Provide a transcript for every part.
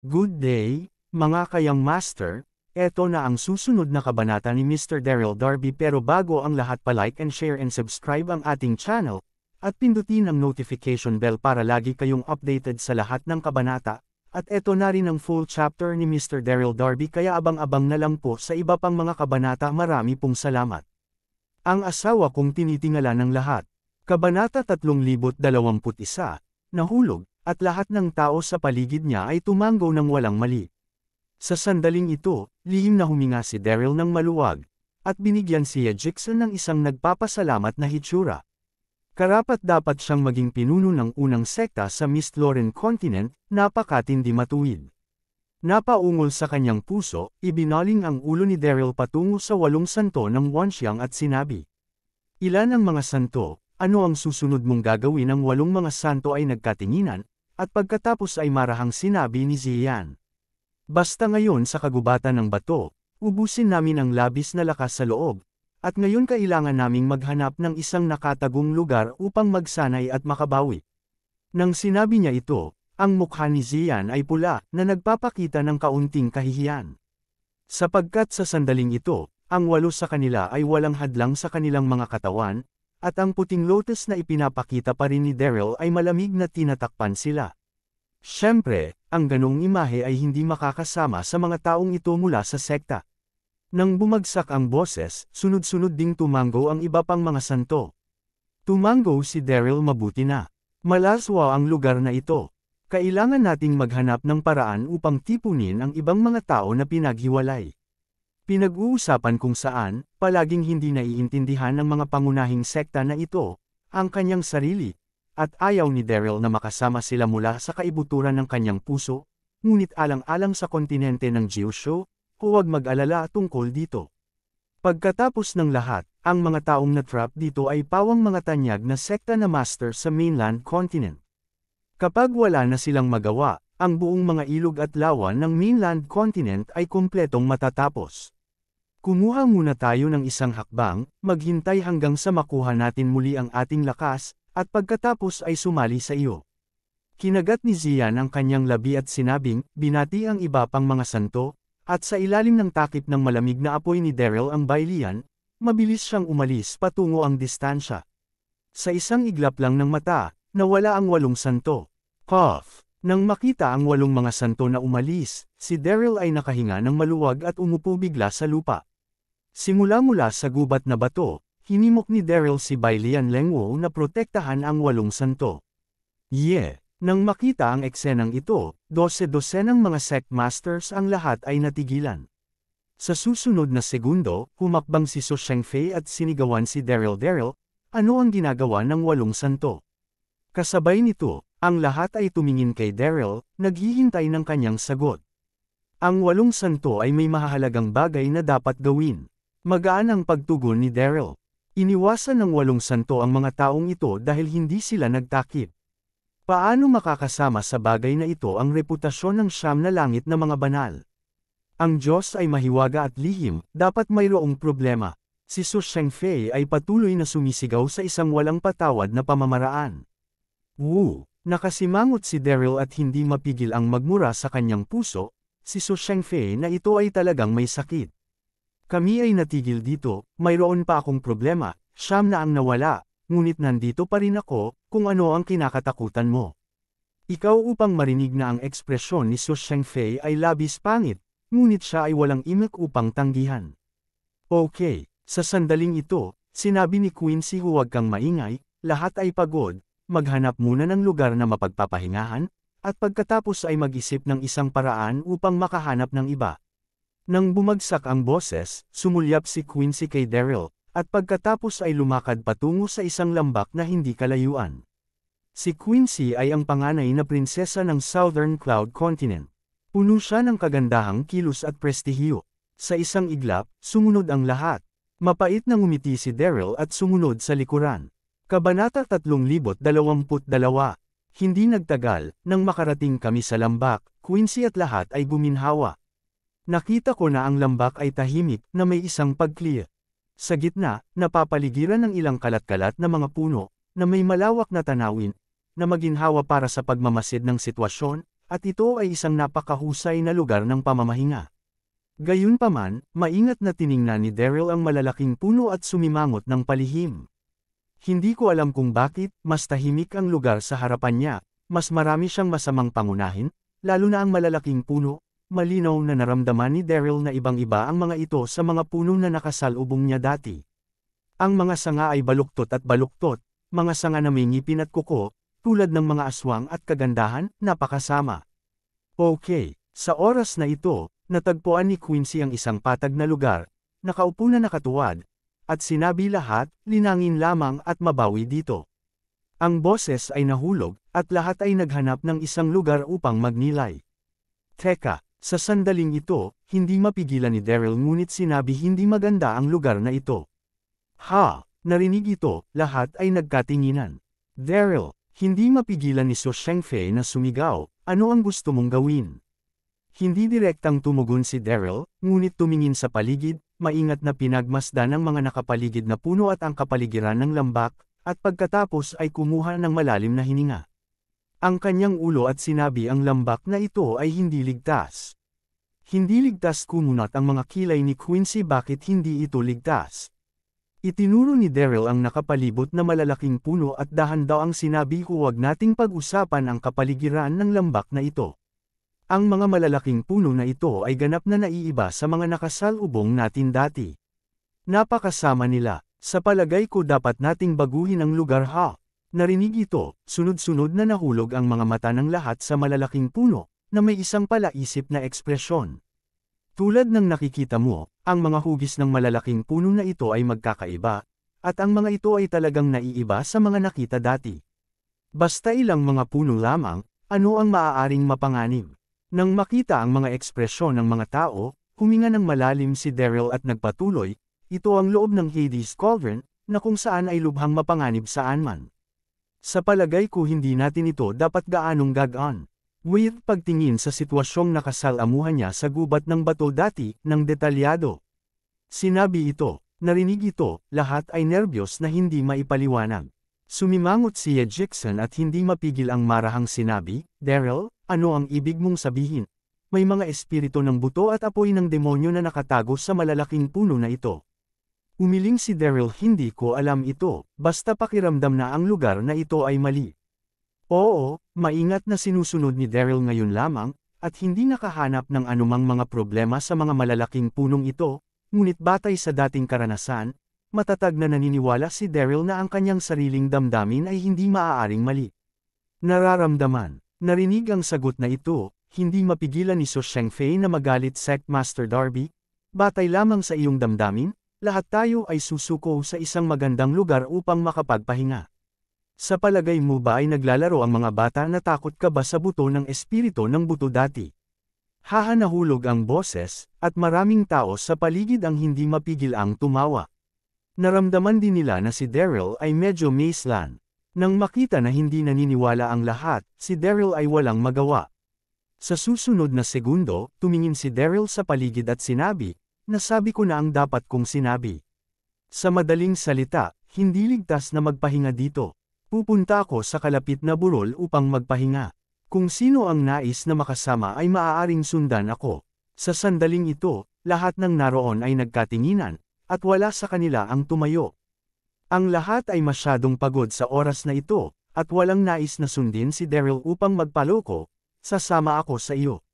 Good day, mga kayang master, eto na ang susunod na kabanata ni Mr. Daryl Darby pero bago ang lahat pa-like and share and subscribe ang ating channel, at pindutin ang notification bell para lagi kayong updated sa lahat ng kabanata, at eto na rin ang full chapter ni Mr. Daryl Darby kaya abang-abang na lang po sa iba pang mga kabanata. Marami pong salamat. Ang asawa kong tinitingala ng lahat. Kabanata 3021, nahulog, at lahat ng tao sa paligid niya ay tumanggo ng walang mali. Sa sandaling ito, lihim na huminga si Daryl ng maluwag, at binigyan siya Jackson ng isang nagpapasalamat na hitsura. Karapat-dapat siyang maging pinuno ng unang sekta sa Mist Lauren Continent, napakatindi matuwid. Napaungol sa kanyang puso, ibinaling ang ulo ni Daryl patungo sa 8 santo ng Wanxiang at sinabi, "Ilan ang mga santo? Ano ang susunod mong gagawin?" Ang 8 mga santo ay nagkatinginan, at pagkatapos ay marahang sinabi ni Ziyan, "Basta ngayon sa kagubatan ng bato, ubusin namin ang labis na lakas sa loob, at ngayon kailangan naming maghanap ng isang nakatagong lugar upang magsanay at makabawi." Nang sinabi niya ito, ang mukha ni Ziyan ay pula na nagpapakita ng kaunting kahihiyan. Sapagkat sa sandaling ito, ang 8 sa kanila ay walang hadlang sa kanilang mga katawan, at ang puting lotus na ipinapakita pa rin ni Daryl ay malamig na tinatakpan sila. Siyempre, ang ganong imahe ay hindi makakasama sa mga taong ito mula sa sekta. Nang bumagsak ang boses, sunod-sunod ding tumango ang iba pang mga santo. Tumango si Daryl, "Mabuti na. Malaswa ang lugar na ito. Kailangan nating maghanap ng paraan upang tipunin ang ibang mga tao na pinaghiwalay." Pinag-uusapan kung saan, palaging hindi naiintindihan ng mga pangunahing sekta na ito, ang kanyang sarili, at ayaw ni Daryl na makasama sila mula sa kaibuturan ng kanyang puso, ngunit alang-alang sa kontinente ng Gyosho, huwag mag-alala tungkol dito. Pagkatapos ng lahat, ang mga taong na-trap dito ay pawang mga tanyag na sekta na master sa mainland continent. Kapag wala na silang magawa, ang buong mga ilog at lawa ng mainland continent ay kumpletong matatapos. Kumuha muna tayo ng isang hakbang, maghintay hanggang sa makuha natin muli ang ating lakas, at pagkatapos ay sumali sa iyo. Kinagat ni Ziyan ang kanyang labi at sinabing, binati ang iba pang mga santo, at sa ilalim ng takip ng malamig na apoy ni Daryl ang baylihan, mabilis siyang umalis patungo ang distansya. Sa isang iglap lang ng mata, nawala ang 8 santo. Cough! Nang makita ang 8 mga santo na umalis, si Daryl ay nakahinga ng maluwag at umupo bigla sa lupa. Simula-mula sa gubat na bato, hinimok ni Daryl si Bailian Lengwo na protektahan ang 8 santo. Nang makita ang eksenang ito, 12-dosenang mga sect masters ang lahat ay natigilan. Sa susunod na segundo, humakbang si Su Shengfei at sinigawan si Daryl. "Daryl, ano ang ginagawa ng 8 santo?" Kasabay nito, ang lahat ay tumingin kay Daryl, naghihintay ng kanyang sagot. Ang 8 santo ay may mahahalagang bagay na dapat gawin. Magaan ang pagtugon ni Daryl. Iniwasan ng 8 santo ang mga taong ito dahil hindi sila nagtakip. Paano makakasama sa bagay na ito ang reputasyon ng 9 na langit na mga banal? Ang Diyos ay mahiwaga at lihim, dapat mayroong problema. Si Su Shengfei ay patuloy na sumisigaw sa isang walang patawad na pamamaraan. Nakasimangot si Daryl at hindi mapigil ang magmura sa kanyang puso, si Su Shengfei na ito ay talagang may sakit. "Kami ay natigil dito, mayroon pa akong problema, 9 na ang nawala, ngunit nandito pa rin ako, kung ano ang kinakatakutan mo." Ikaw upang marinig na ang ekspresyon ni Su Shengfei ay labis pangit, ngunit siya ay walang imik upang tanggihan. "Okay." Sa sandaling ito, sinabi ni Quincy, "Huwag kang maingay, lahat ay pagod, maghanap muna ng lugar na mapagpapahingahan, at pagkatapos ay mag-isip ng isang paraan upang makahanap ng iba." Nang bumagsak ang boses, sumulyap si Quincy kay Daryl, at pagkatapos ay lumakad patungo sa isang lambak na hindi kalayuan. Si Quincy ay ang panganay na prinsesa ng Southern Cloud Continent. Puno siya ng kagandahang kilos at prestihiyo. Sa isang iglap, sumunod ang lahat. Mapait na ngumiti si Daryl at sumunod sa likuran. Kabanata 3022. Hindi nagtagal, nang makarating kami sa lambak, Quincy at lahat ay guminhawa. Nakita ko na ang lambak ay tahimik, na may isang pag-clear. Sa gitna, napapaligiran ng ilang kalat-kalat na mga puno, na may malawak na tanawin, na maginhawa para sa pagmamasid ng sitwasyon, at ito ay isang napakahusay na lugar ng pamamahinga. Gayunpaman, maingat na tiningnan ni Daryl ang malalaking puno at sumimangot ng palihim. Hindi ko alam kung bakit, mas tahimik ang lugar sa harapan niya, mas marami siyang masamang pangunahin, lalo na ang malalaking puno. Malinaw na naramdaman ni Daryl na ibang-iba ang mga ito sa mga puno na nakasalubong niya dati. Ang mga sanga ay baluktot at baluktot, mga sanga na may ngipin at kuko, tulad ng mga aswang at kagandahan, napakasama. Okay, sa oras na ito, natagpuan ni Quincy ang isang patag na lugar, nakaupo na nakatuwad, at sinabi lahat, linangin lamang at mabawi dito. Ang boses ay nahulog, at lahat ay naghanap ng isang lugar upang magnilay. Teka, sa sandaling ito, hindi mapigilan ni Daryl ngunit sinabi hindi maganda ang lugar na ito. Ha, narinig ito, lahat ay nagkatinginan. Daryl, hindi mapigilan ni So Shengfei na sumigaw, ano ang gusto mong gawin? Hindi direktang tumugon si Daryl, ngunit tumingin sa paligid, maingat na pinagmasdan ang mga nakapaligid na puno at ang kapaligiran ng lambak, at pagkatapos ay kumuha ng malalim na hininga. Ang kanyang ulo at sinabi ang lambak na ito ay hindi ligtas. Hindi ligtas kumunat ang mga kilay ni Quincy bakit hindi ito ligtas. Itinuro ni Daryl ang nakapalibot na malalaking puno at dahan daw ang sinabi huwag nating pag-usapan ang kapaligiran ng lambak na ito. Ang mga malalaking puno na ito ay ganap na naiiba sa mga nakasalubong natin dati. Napakasama nila, sa palagay ko dapat nating baguhin ang lugar ha. Narinig ito, sunod-sunod na nahulog ang mga mata ng lahat sa malalaking puno, na may isang palaisip na ekspresyon. Tulad ng nakikita mo, ang mga hugis ng malalaking puno na ito ay magkakaiba, at ang mga ito ay talagang naiiba sa mga nakita dati. Basta ilang mga puno lamang, ano ang maaaring mapanganib? Nang makita ang mga ekspresyon ng mga tao, huminga ng malalim si Daryl at nagpatuloy, ito ang loob ng Hades Cauldron, na kung saan ay lubhang mapanganib saan man. Sa palagay ko hindi natin ito dapat gaanong gagaan. With pagtingin sa sitwasyong nakasalamuhan niya sa gubat ng bato dati, ng detalyado. Sinabi ito, narinig ito, lahat ay nervyos na hindi maipaliwanag. Sumimangot si Ye Jackson at hindi mapigil ang marahang sinabi, Daryl, ano ang ibig mong sabihin? May mga espiritu ng buto at apoy ng demonyo na nakatago sa malalaking puno na ito. Umiling si Daryl hindi ko alam ito, basta pakiramdam na ang lugar na ito ay mali. Oo, maingat na sinusunod ni Daryl ngayon lamang, at hindi nakahanap ng anumang mga problema sa mga malalaking punong ito, ngunit batay sa dating karanasan, matatag na naniniwala si Daryl na ang kanyang sariling damdamin ay hindi maaaring mali. Nararamdaman, narinig ang sagot na ito, hindi mapigilan ni So Shengfei na magalit Sect Master Darby, batay lamang sa iyong damdamin, lahat tayo ay susuko sa isang magandang lugar upang makapagpahinga. Sa palagay mo ba ay naglalaro ang mga bata na takot ka ba sa buto ng espiritu ng buto dati? Hahanahulog ang boses, at maraming tao sa paligid ang hindi mapigil ang tumawa. Naramdaman din nila na si Daryl ay medyo maislan. Nang makita na hindi naniniwala ang lahat, si Daryl ay walang magawa. Sa susunod na segundo, tumingin si Daryl sa paligid at sinabi, nasabi ko na ang dapat kong sinabi. Sa madaling salita, hindi ligtas na magpahinga dito. Pupunta ako sa kalapit na burol upang magpahinga. Kung sino ang nais na makasama ay maaaring sundan ako. Sa sandaling ito, lahat ng naroon ay nagkatinginan, at wala sa kanila ang tumayo. Ang lahat ay masyadong pagod sa oras na ito, at walang nais na sundin si Daryl upang magpaloko, sasama ako sa iyo.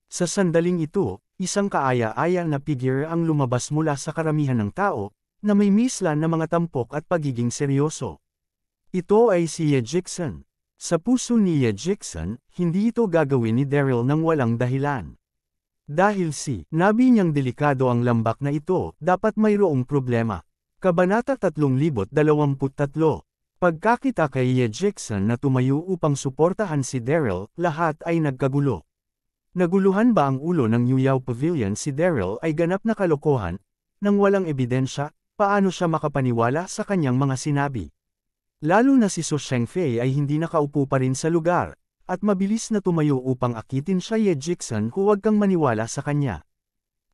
Sa sandaling ito, isang kaaya-aya na figure ang lumabas mula sa karamihan ng tao, na may mislan na mga tampok at pagiging seryoso. Ito ay si Ye Jackson. Sa puso ni Ye Jackson, hindi ito gagawin ni Daryl nang walang dahilan. Dahil nabi niyang delikado ang lambak na ito, dapat mayroong problema. Kabanata 3023. Pagkakita kay Ye Jackson na tumayo upang suportahan si Daryl, lahat ay nagkagulo. Naguluhan ba ang ulo ng New Yao Pavilion si Daryl ay ganap na kalokohan, nang walang ebidensya, paano siya makapaniwala sa kanyang mga sinabi? Lalo na si So Shengfei ay hindi nakaupo pa rin sa lugar, at mabilis na tumayo upang akitin siya Ye Jackson huwag kang maniwala sa kanya.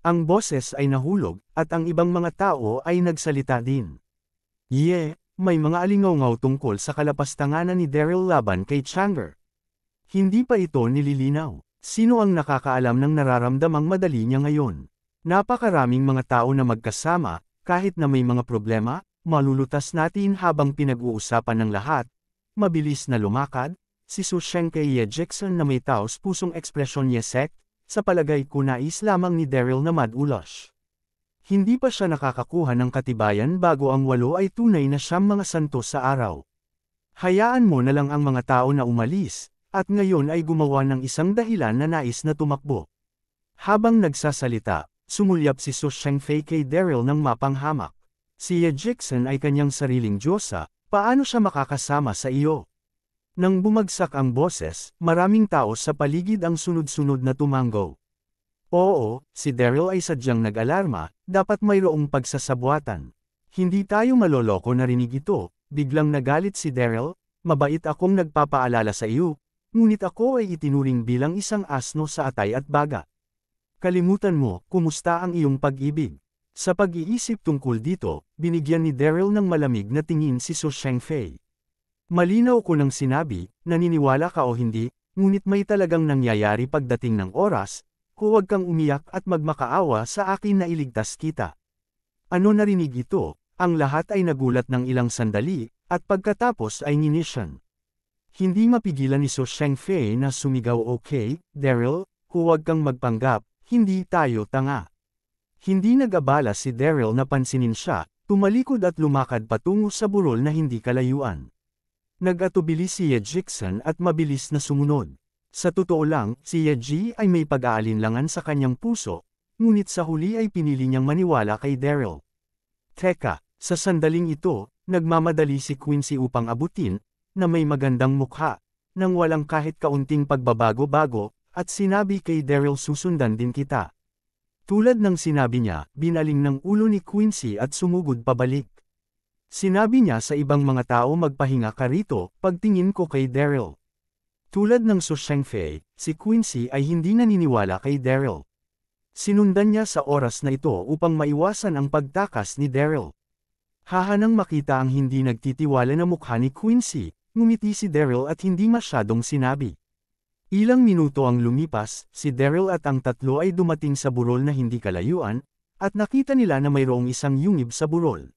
Ang boses ay nahulog, at ang ibang mga tao ay nagsalita din. May mga alingaw-ngaw tungkol sa kalapastanganan ni Daryl laban kay Changer. Hindi pa ito nililinaw. Sino ang nakakaalam ng nararamdamang madali niya ngayon? Napakaraming mga tao na magkasama, kahit na may mga problema, malulutas natin habang pinag-uusapan ng lahat. Mabilis na lumakad, si Sushenke Jackson na may taos pusong ekspresyon yesek, sa palagay ko nais lamang ni Daryl na madulas. Hindi pa siya nakakakuha ng katibayan bago ang 8 ay tunay na siyang mga santos sa araw. Hayaan mo na lang ang mga tao na umalis, at ngayon ay gumawa ng isang dahilan na nais na tumakbo. Habang nagsasalita, sumulyap si Sushenke kay Daryl ng mapanghamak. Si Jackson ay kanyang sariling diyosa, paano siya makakasama sa iyo? Nang bumagsak ang boses, maraming tao sa paligid ang sunod-sunod na tumango. Oo, si Daryl ay sadyang nag-alarma, dapat mayroong pagsasabuatan. Hindi tayo maloloko narinig ito, biglang nagalit si Daryl, mabait akong nagpapaalala sa iyo, ngunit ako ay itinuring bilang isang asno sa atay at baga. Kalimutan mo, kumusta ang iyong pag-ibig? Sa pag-iisip tungkol dito, binigyan ni Daryl ng malamig na tingin si Sushenke. Malinaw ko nang sinabi, naniniwala ka o hindi, ngunit may talagang nangyayari pagdating ng oras, huwag kang umiyak at magmakaawa sa akin na iligtas kita. Ano narinig ito? Ang lahat ay nagulat ng ilang sandali, at pagkatapos ay ninisyon. Hindi mapigilan ni Sushenke na sumigaw, okay, Daryl, huwag kang magpanggap, hindi tayo tanga. Hindi nag-abala si Daryl na pansinin siya, tumalikod at lumakad patungo sa burol na hindi kalayuan. Nag-atubili si Jackson at mabilis na sumunod. Sa totoo lang, si Yeji ay may pag-aalinlangan sa kanyang puso, ngunit sa huli ay pinili niyang maniwala kay Daryl. Teka, sa sandaling ito, nagmamadali si Quincy upang abutin, na may magandang mukha, nang walang kahit kaunting pagbabago-bago, at sinabi kay Daryl susundan din kita. Tulad ng sinabi niya, binaling ng ulo ni Quincy at sumugod pabalik. Sinabi niya sa ibang mga tao magpahinga ka rito, pagtingin ko kay Daryl. Tulad ng Sushenke, si Quincy ay hindi naniniwala kay Daryl. Sinundan niya sa oras na ito upang maiwasan ang pagtakas ni Daryl. Hahanang makita ang hindi nagtitiwala na mukha ni Quincy, ngumiti si Daryl at hindi masyadong sinabi. Ilang minuto ang lumipas, si Daryl at ang tatlo ay dumating sa burol na hindi kalayuan, at nakita nila na mayroong isang yungib sa burol.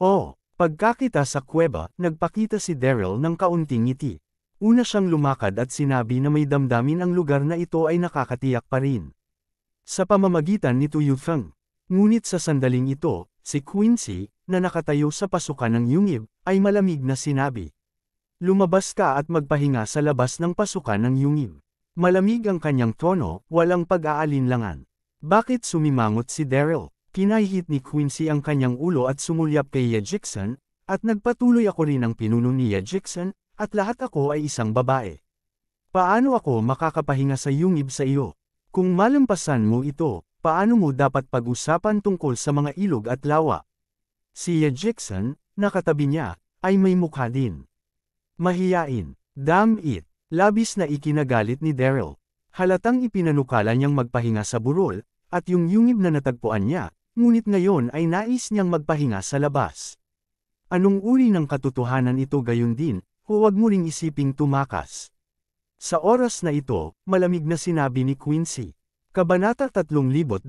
Oh, pagkakita sa kuweba, nagpakita si Daryl ng kaunting ngiti. Una siyang lumakad at sinabi na may damdamin ang lugar na ito ay nakakatiyak pa rin. Sa pamamagitan ni Tuyufeng. Ngunit sa sandaling ito, si Quincy, na nakatayo sa pasukan ng yungib, ay malamig na sinabi. Lumabas ka at magpahinga sa labas ng pasukan ng yungib. Malamig ang kanyang tono, walang pag-aalinlangan. Bakit sumimangot si Daryl? Kinahihit ni Quincy ang kanyang ulo at sumulyap kay Jackson, at nagpatuloy ako rin ang pinuno ni Jackson, at lahat ako ay isang babae. Paano ako makakapahinga sa yungib sa iyo? Kung malampasan mo ito, paano mo dapat pag-usapan tungkol sa mga ilog at lawa? Si Jackson, nakatabi niya, ay may mukha din. Mahiyain, damn it, labis na ikinagalit ni Daryl. Halatang ipinanukala niyang magpahinga sa burol, at yung yungib na natagpuan niya, ngunit ngayon ay nais niyang magpahinga sa labas. Anong uri ng katotohanan ito gayon din, huwag mo ring isiping tumakas. Sa oras na ito, malamig na sinabi ni Quincy. Kabanata 3024,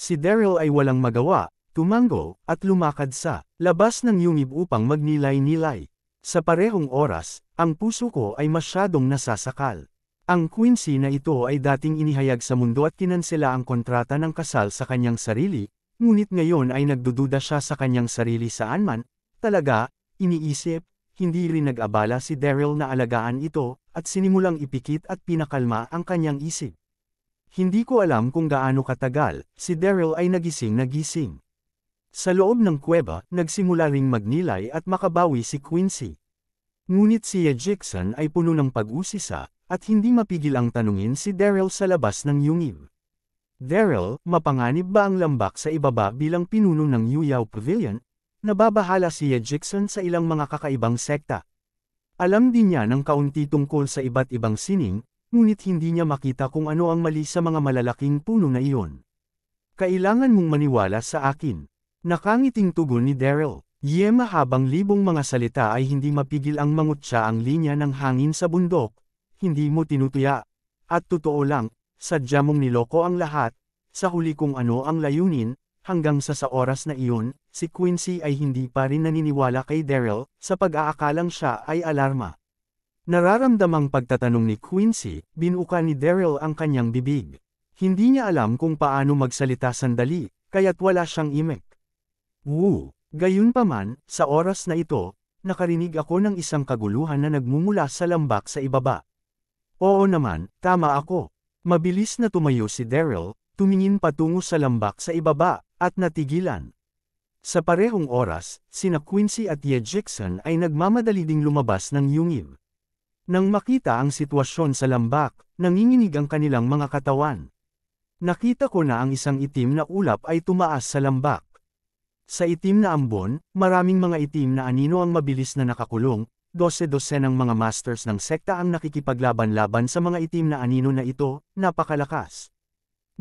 si Daryl ay walang magawa, tumango, at lumakad sa labas ng yungib upang magnilay-nilay. Sa parehong oras, ang puso ko ay masyadong nasasakal. Ang Quincy na ito ay dating inihayag sa mundo at kinansela ang kontrata ng kasal sa kanyang sarili, ngunit ngayon ay nagdududa siya sa kanyang sarili saan man, talaga, iniisip, hindi rin nag-abala si Daryl na alagaan ito, at sinimulang ipikit at pinakalma ang kanyang isip. Hindi ko alam kung gaano katagal, si Daryl ay nagising. Sa loob ng kuweba, nagsimula ring magnilay at makabawi si Quincy. Ngunit si Jackson ay puno ng pag-usisa, at hindi mapigil ang tanungin si Daryl sa labas ng yungib. Daryl, mapanganib ba ang lambak sa ibaba bilang pinuno ng Yuyao Pavilion? Nababahala si Jackson sa ilang mga kakaibang sekta. Alam din niya ng kaunti tungkol sa iba't ibang sining, ngunit hindi niya makita kung ano ang mali sa mga malalaking puno na iyon. Kailangan mong maniwala sa akin. Nakangiting tugon ni Daryl. Mahabang libong mga salita ay hindi mapigil ang mangutya ang linya ng hangin sa bundok, hindi mo tinutuya. At totoo lang, sadya mong niloko ang lahat, sa huli kung ano ang layunin, hanggang sa oras na iyon, si Quincy ay hindi pa rin naniniwala kay Daryl, sa pag-aakalang siya ay alarma. Nararamdamang pagtatanong ni Quincy, binuka ni Daryl ang kanyang bibig. Hindi niya alam kung paano magsalita sandali, kaya't wala siyang imek. Woo! Gayunpaman, sa oras na ito, nakarinig ako ng isang kaguluhan na nagmumula sa lambak sa ibaba. Oo naman, tama ako. Mabilis na tumayo si Daryl, tumingin patungo sa lambak sa ibaba, at natigilan. Sa parehong oras, sina Quincy at Ye Jackson ay nagmamadali ding lumabas ng yungib. Nang makita ang sitwasyon sa lambak, nanginginig ang kanilang mga katawan. Nakita ko na ang isang itim na ulap ay tumaas sa lambak. Sa itim na ambon, maraming mga itim na anino ang mabilis na nakakulong, 12 ng mga masters ng sekta ang nakikipaglaban-laban sa mga itim na anino na ito, napakalakas.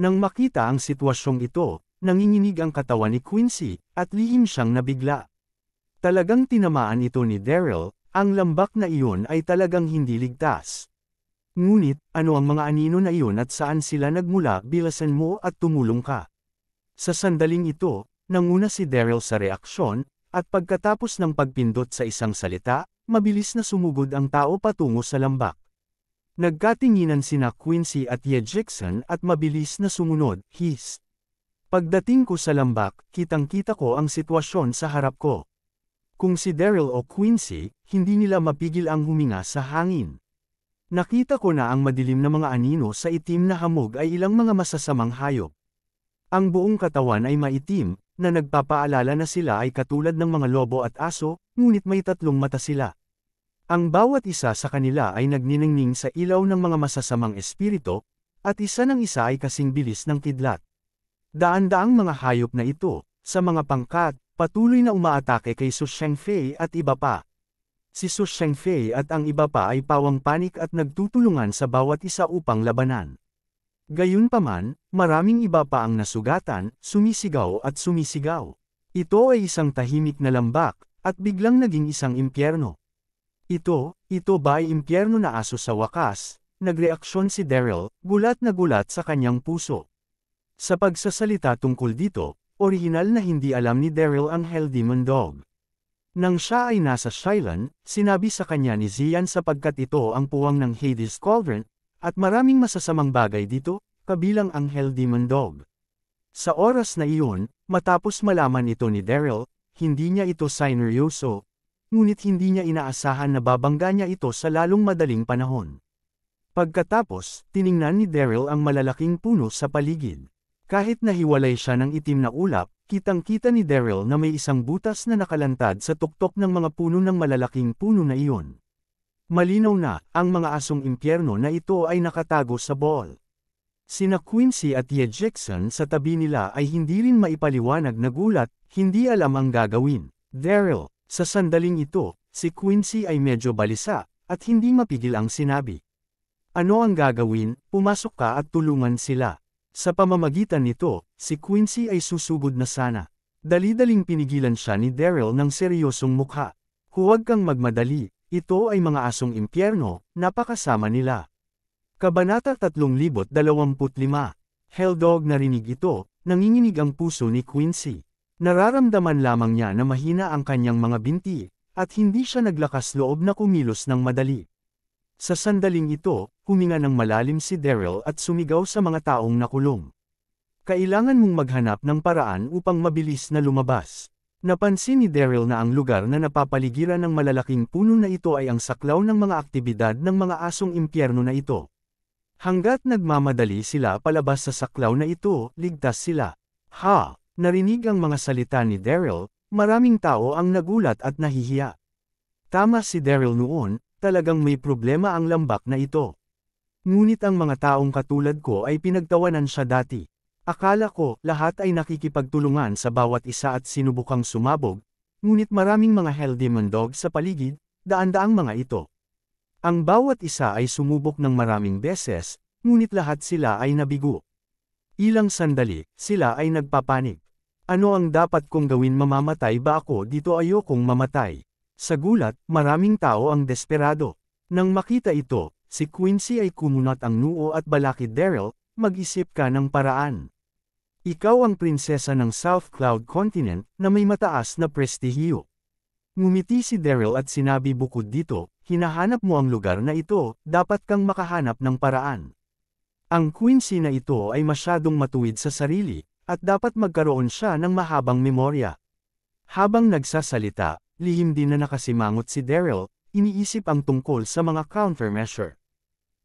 Nang makita ang sitwasyong ito, nanginginig ang katawan ni Quincy, at lihim siyang nabigla. Talagang tinamaan ito ni Daryl, ang lambak na iyon ay talagang hindi ligtas. Ngunit, ano ang mga anino na iyon at saan sila nagmula? Bilasan mo at tumulong ka. Sa sandaling ito, nanguna si Daryl sa reaksyon, at pagkatapos ng pagpindot sa isang salita, mabilis na sumugod ang tao patungo sa lambak. Nagkatinginan sina Quincy at Ye Jackson at mabilis na sumunod, his. Pagdating ko sa lambak, kitang-kita ko ang sitwasyon sa harap ko. Kung si Daryl o Quincy, hindi nila mapigil ang huminga sa hangin. Nakita ko na ang madilim na mga anino sa itim na hamog ay ilang mga masasamang hayop. Ang buong katawan ay maitim, na nagpapaalala na sila ay katulad ng mga lobo at aso, ngunit may 3 mata sila. Ang bawat isa sa kanila ay nagniningning sa ilaw ng mga masasamang espiritu, at isa ng isa ay kasing bilis ng kidlat. Daan-daang mga hayop na ito, sa mga pangkat, patuloy na umaatake kay Su Shengfei at iba pa. Si Su Shengfei at ang iba pa ay pawang panik at nagtutulungan sa bawat isa upang labanan. Gayunpaman, maraming iba pa ang nasugatan, sumisigaw at sumisigaw. Ito ay isang tahimik na lambak, at biglang naging isang impyerno. Ito ba ay impyerno na aso sa wakas? Nagreaksyon si Daryl, gulat na gulat sa kanyang puso. Sa pagsasalita tungkol dito, orihinal na hindi alam ni Daryl ang Hell Demon Dog. Nang siya ay nasa Shylan, sinabi sa kanya ni Zian sapagkat ito ang puwang ng Hades Cauldron, at maraming masasamang bagay dito, kabilang ang Hell Demon Dog. Sa oras na iyon, matapos malaman ito ni Daryl, hindi niya ito sineryoso, ngunit hindi niya inaasahan na babangga niya ito sa lalong madaling panahon. Pagkatapos, tiningnan ni Daryl ang malalaking puno sa paligid. Kahit nahiwalay siya ng itim na ulap, kitang-kita ni Daryl na may isang butas na nakalantad sa tuktok ng mga puno ng malalaking puno na iyon. Malinaw na, ang mga asong impyerno na ito ay nakatago sa ball. Sina Quincy at Ye Jackson sa tabi nila ay hindi rin maipaliwanag na gulat, hindi alam ang gagawin. Daryl, sa sandaling ito, si Quincy ay medyo balisa, at hindi mapigil ang sinabi. Ano ang gagawin? Pumasok ka at tulungan sila. Sa pamamagitan nito, si Quincy ay susugod na sana. Dali-daling pinigilan siya ni Daryl ng seryosong mukha. Huwag kang magmadali. Ito ay mga asong impyerno, napakasama nila. Kabanata 3025. Helldog narinig ito, nanginginig ang puso ni Quincy. Nararamdaman lamang niya na mahina ang kanyang mga binti, at hindi siya naglakas loob na kumilos ng madali. Sa sandaling ito, huminga ng malalim si Daryl at sumigaw sa mga taong nakulong. Kailangan mong maghanap ng paraan upang mabilis na lumabas. Napansin ni Daryl na ang lugar na napapaligiran ng malalaking puno na ito ay ang saklaw ng mga aktibidad ng mga asong impyerno na ito. Hanggat nagmamadali sila palabas sa saklaw na ito, ligtas sila. Ha! Narinig ang mga salita ni Daryl, maraming tao ang nagulat at nahihiya. Tama si Daryl noon, talagang may problema ang lambak na ito. Ngunit ang mga taong katulad ko ay pinagtawanan siya dati. Akala ko, lahat ay nakikipagtulungan sa bawat isa at sinubukang sumabog, ngunit maraming mga Hell Demon Dog sa paligid, daan-daang mga ito. Ang bawat isa ay sumubok ng maraming beses, ngunit lahat sila ay nabigo. Ilang sandali, sila ay nagpapanik. Ano ang dapat kong gawin, mamamatay ba ako dito? Ayokong mamatay. Sa gulat, maraming tao ang desperado. Nang makita ito, si Quincy ay kumunat ang noo at balakid, Daryl, mag-isip ka ng paraan. Ikaw ang prinsesa ng South Cloud Continent na may mataas na prestihiyo. Ngumiti si Daryl at sinabi, bukod dito, hinahanap mo ang lugar na ito, dapat kang makahanap ng paraan. Ang Quincy na ito ay masyadong matuwid sa sarili, at dapat magkaroon siya ng mahabang memorya. Habang nagsasalita, lihim din na nakasimangot si Daryl, iniisip ang tungkol sa mga countermeasure.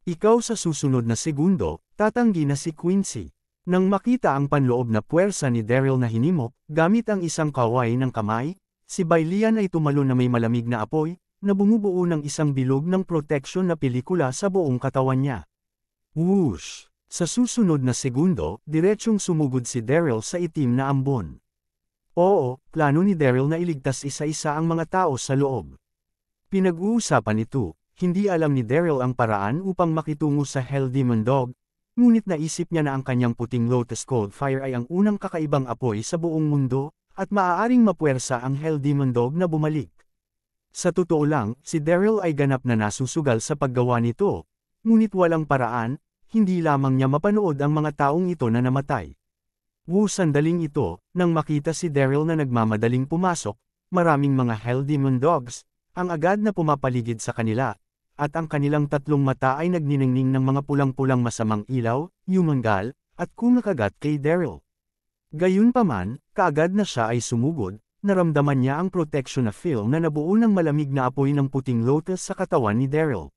Ikaw sa susunod na segundo, tatanggi na si Quincy. Nang makita ang panloob na puwersa ni Daryl na hinimok, gamit ang isang kaway ng kamay, si Bailian ay tumalon na may malamig na apoy, na bumubuo ng isang bilog ng proteksyon na pelikula sa buong katawan niya. Whoosh! Sa susunod na segundo, diretsyong sumugod si Daryl sa itim na ambon. Oo, plano ni Daryl na iligtas isa-isa ang mga tao sa loob. Pinag-uusapan ito, hindi alam ni Daryl ang paraan upang makitungo sa Hell Demon Dog, ngunit naisip niya na ang kanyang puting Lotus Cold Fire ay ang unang kakaibang apoy sa buong mundo, at maaaring mapuwersa ang Hell Demon Dog na bumalik. Sa totoo lang, si Daryl ay ganap na nasusugal sa paggawa nito, ngunit walang paraan, hindi lamang niya mapanood ang mga taong ito na namatay. Sandaling ito, nang makita si Daryl na nagmamadaling pumasok, maraming mga Hell Demon Dogs, ang agad na pumapaligid sa kanila, at ang kanilang tatlong mata ay nagniningning ng mga pulang-pulang masamang ilaw, yumangal, at kumakagat kay Daryl. Gayunpaman, kaagad na siya ay sumugod, naramdaman niya ang protection na film na nabuo ng malamig na apoy ng puting lotus sa katawan ni Daryl.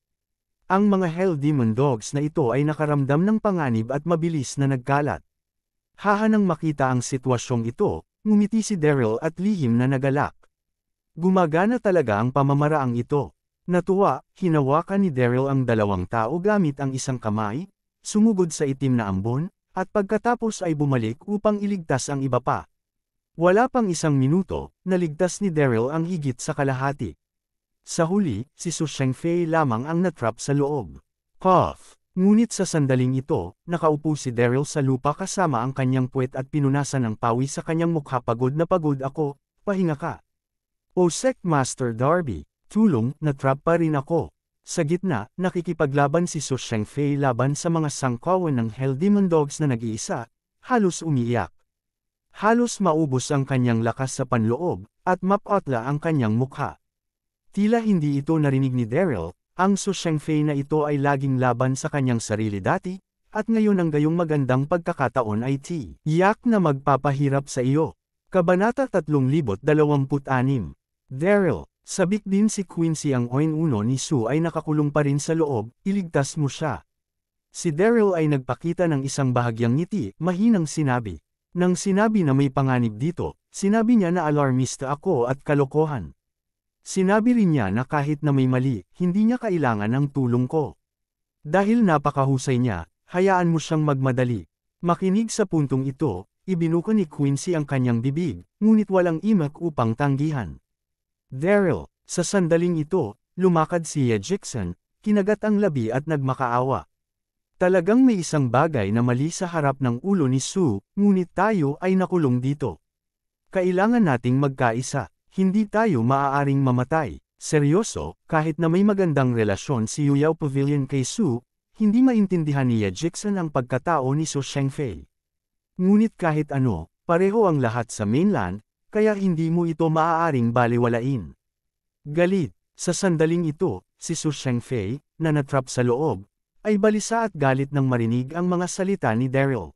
Ang mga Hell Demon Dogs na ito ay nakaramdam ng panganib at mabilis na nagkalat. Nang makita ang sitwasyong ito, ngumiti si Daryl at lihim na nagalak. Gumagana talaga ang pamamaraang ito. Natuwa, hinawakan ni Daryl ang dalawang tao gamit ang isang kamay, sumugod sa itim na ambon, at pagkatapos ay bumalik upang iligtas ang iba pa. Wala pang isang minuto, naligtas ni Daryl ang higit sa kalahati. Sa huli, si Su Shengfei lamang ang natrap sa loob. Cough! Ngunit sa sandaling ito, nakaupo si Daryl sa lupa kasama ang kanyang puwet at pinunasan ng pawis sa kanyang mukha. Pagod na pagod ako, pahinga ka. O Sectmaster Darby, tulong, natrap pa rin ako. Sa gitna, nakikipaglaban si Su Shengfei laban sa mga sangkawan ng Hell Demon Dogs na nag-iisa, halos umiiyak. Halos maubos ang kanyang lakas sa panloob, at mapotla ang kanyang mukha. Tila hindi ito narinig ni Daryl, ang Su Shengfei na ito ay laging laban sa kanyang sarili dati, at ngayon ang gayong magandang pagkakataon ay tiyak na magpapahirap sa iyo. Kabanata 3026. Daryl, sabik din si Quincy. Ang uno ni Su ay nakakulong pa rin sa loob, iligtas mo siya. Si Daryl ay nagpakita ng isang bahagyang ngiti, mahinang sinabi. Nang sinabi na may panganib dito, sinabi niya na alarmista ako at kalokohan. Sinabi rin niya na kahit na may mali, hindi niya kailangan ng tulong ko. Dahil napakahusay niya, hayaan mo siyang magmadali. Makinig sa puntong ito, ibinuko ni Quincy ang kanyang bibig, ngunit walang imak upang tanggihan. Daryl, sa sandaling ito, lumakad si Ye Jixon, kinagat ang labi at nagmakaawa. Talagang may isang bagay na mali sa harap ng ulo ni Su, ngunit tayo ay nakulong dito. Kailangan nating magkaisa. Hindi tayo maaaring mamatay. Seryoso, kahit na may magandang relasyon si Yuyao Pavilion kay Su, hindi maintindihan ni Ye Jixon ang pagkatao ni Su Shengfei. Ngunit kahit ano, pareho ang lahat sa mainland, kaya hindi mo ito maaaring baliwalain. Galit, sa sandaling ito, si Su Shengfei, na natrap sa loob, ay balisa at galit nang marinig ang mga salita ni Daryl.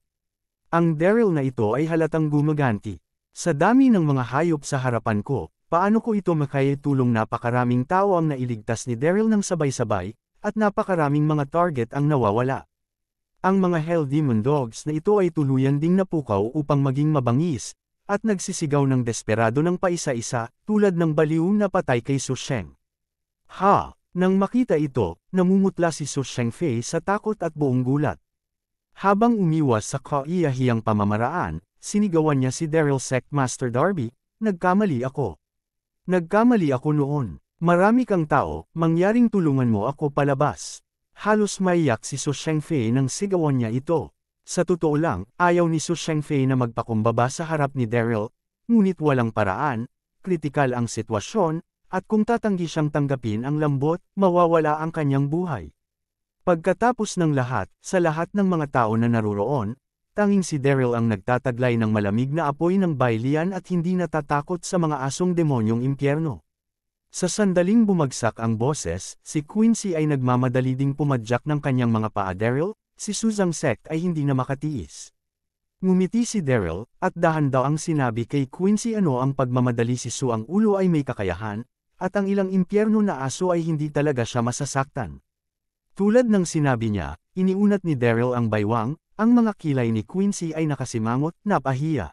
Ang Daryl na ito ay halatang gumaganti. Sa dami ng mga hayop sa harapan ko, paano ko ito makayatulong? Napakaraming tao ang nailigtas ni Daryl ng sabay-sabay, at napakaraming mga target ang nawawala. Ang mga Hell Demon Dogs na ito ay tuluyan ding napukaw upang maging mabangis, at nagsisigaw ng desperado ng paisa-isa, tulad ng baliw na patay kay Su Sheng. Nang makita ito, namumutla si Su Shengfei sa takot at buong gulat. Habang umiwas sa kaiyahiyang pamamaraan, sinigawan niya si Daryl. Sectmaster Darby, nagkamali ako. Nagkamali ako noon. Marami kang tao, mangyaring tulungan mo ako palabas. Halos maiyak si Su Shengfei nang sigawan niya ito. Sa totoo lang, ayaw ni Su Shengfei na magpakumbaba sa harap ni Daryl, ngunit walang paraan, kritikal ang sitwasyon, at kung tatanggi siyang tanggapin ang lambot, mawawala ang kanyang buhay. Pagkatapos ng lahat, sa lahat ng mga tao na naruroon, tanging si Daryl ang nagtataglay ng malamig na apoy ng baylihan at hindi natatakot sa mga asong demonyong impyerno. Sa sandaling bumagsak ang boses, si Quincy ay nagmamadali ding pumadyak ng kanyang mga paa. Daryl, si Suzang Sect ay hindi na makatiis. Ngumiti si Daryl, at dahan daw ang sinabi kay Quincy ano ang pagmamadali si Su ang ulo ay may kakayahan, at ang ilang impyerno na aso ay hindi talaga siya masasaktan. Tulad ng sinabi niya, iniunat ni Daryl ang baywang, ang mga kilay ni Quincy ay nakasimangot, napahiya.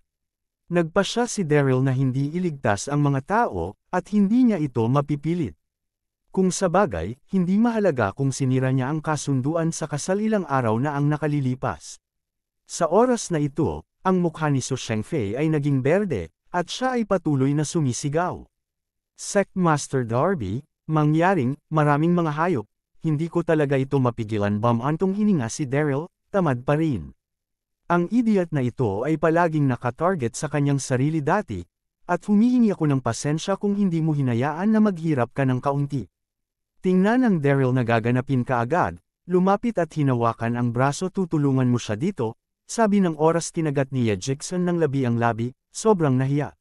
Nagpasya si Daryl na hindi iligtas ang mga tao, at hindi niya ito mapipilit. Kung sabagay, hindi mahalaga kung sinira niya ang kasunduan sa kasal ilang araw na ang nakalilipas. Sa oras na ito, ang mukha ni Su Shengfei ay naging berde, at siya ay patuloy na sumisigaw. Sect Master Darby, mangyaring, maraming mga hayop, hindi ko talaga ito mapigilan. Bamantong hininga si Daryl, tamad pa rin. Ang idiot na ito ay palaging nakatarget sa kanyang sarili dati, at humihingi ako ng pasensya kung hindi mo hinayaan na maghirap ka ng kaunti. Tingnan ang Daryl na gaganapin ka agad, lumapit at hinawakan ang braso. Tutulungan mo siya dito, sabi ng oras. Kinagat ni Ye Jixun ng labi ang labi, sobrang nahiya.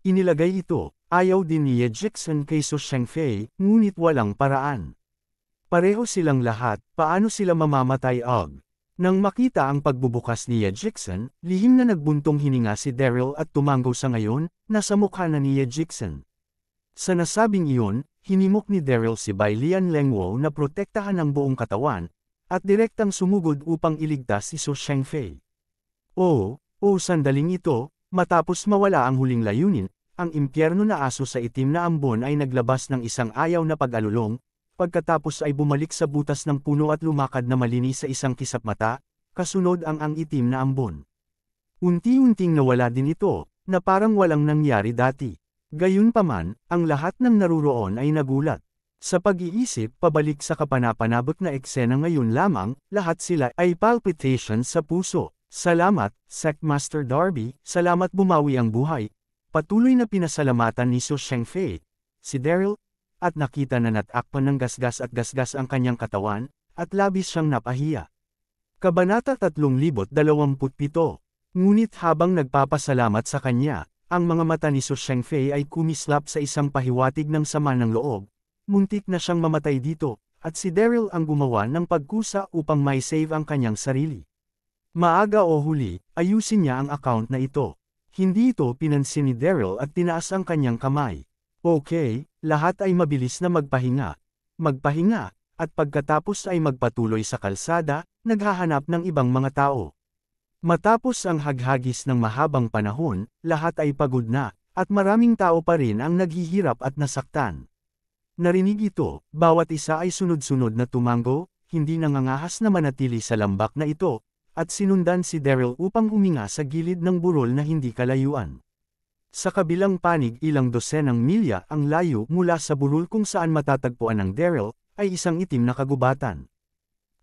Inilagay ito, ayaw din ni Ye Jixun kay Su Shengfei, ngunit walang paraan. Pareho silang lahat, paano sila mamamatay? Nang makita ang pagbubukas ni Ye Jixun, lihim na nagbuntong hininga si Daryl at tumanggo sa ngayon, nasa mukha na ni Ye Jixun. Sa nasabing iyon, hinimok ni Daryl si Bai Lian Lengwo na protektahan ang buong katawan, at direktang sumugod upang iligtas si Su Shengfei. Sandaling ito, matapos mawala ang huling layunin, ang impyerno na aso sa itim na ambon ay naglabas ng isang ayaw na pag-alulong, pagkatapos ay bumalik sa butas ng puno at lumakad na malinis sa isang kisap mata, kasunod ang itim na ambon. Unti-unting nawala din ito, na parang walang nangyari dati. Gayunpaman, ang lahat ng naruroon ay nagulat. Sa pag-iisip pabalik sa kapanapanabik na eksena ngayon lamang, lahat sila ay palpitations sa puso. Salamat, Sect Master Darby, salamat bumawi ang buhay. Patuloy na pinasalamatan ni Su Shengfei, si Daryl, at nakita na natakpan ng gasgas at gasgas ang kanyang katawan, at labis siyang napahiya. Kabanata 3,027. Ngunit habang nagpapasalamat sa kanya, ang mga mata ni Su Shengfei ay kumislap sa isang pahiwatig ng sama ng loob. Muntik na siyang mamatay dito, at si Daryl ang gumawa ng pagkusa upang may-save ang kanyang sarili. Maaga o huli, ayusin niya ang account na ito. Hindi ito pinansin ni Daryl at tinaas ang kanyang kamay. Okay, lahat ay mabilis na magpahinga, at pagkatapos ay magpatuloy sa kalsada, naghahanap ng ibang mga tao. Matapos ang haghagis ng mahabang panahon, lahat ay pagod na, at maraming tao pa rin ang naghihirap at nasaktan. Narinig ito, bawat isa ay sunod-sunod na tumanggo, hindi nangangahas na manatili sa lambak na ito, at sinundan si Daryl upang huminga sa gilid ng burol na hindi kalayuan. Sa kabilang panig ilang dosenang milya ang layo mula sa burol kung saan matatagpuan ng Daryl, ay isang itim na kagubatan.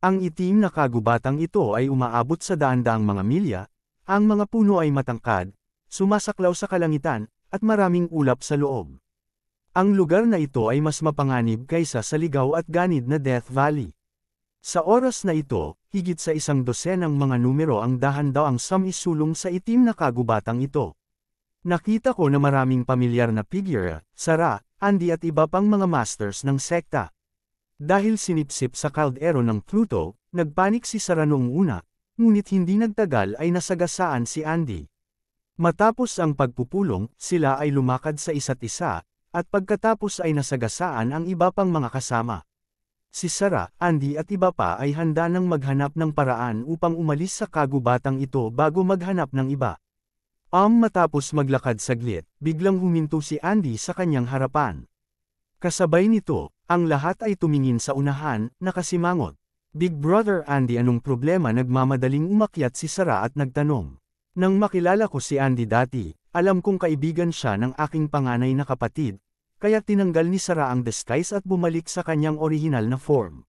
Ang itim na kagubatang ito ay umaabot sa daan-daang mga milya, ang mga puno ay matangkad, sumasaklaw sa kalangitan, at maraming ulap sa loob. Ang lugar na ito ay mas mapanganib kaysa sa ligaw at ganid na Death Valley. Sa oras na ito, higit sa isang dosenang mga numero ang dahan-daw ang samisulong sa itim na kagubatang ito. Nakita ko na maraming pamilyar na figure, Sarah, Andy at iba pang mga masters ng sekta. Dahil sinipsip sa kaldero ng Pluto, nagpanik si Sarah noong una, ngunit hindi nagtagal ay nasagasaan si Andy. Matapos ang pagpupulong, sila ay lumakad sa isa't isa, at pagkatapos ay nasagasaan ang iba pang mga kasama. Si Sarah, Andy at iba pa ay handa nang maghanap ng paraan upang umalis sa kagubatang ito bago maghanap ng iba. Matapos maglakad saglit, biglang huminto si Andy sa kanyang harapan. Kasabay nito, ang lahat ay tumingin sa unahan, nakasimangot. Big Brother Andy, anong problema? Nagmamadaling umakyat si Sarah at nagtanong. Nang makilala ko si Andy dati, alam kong kaibigan siya ng aking panganay na kapatid, kaya tinanggal ni Sarah ang disguise at bumalik sa kanyang orihinal na form.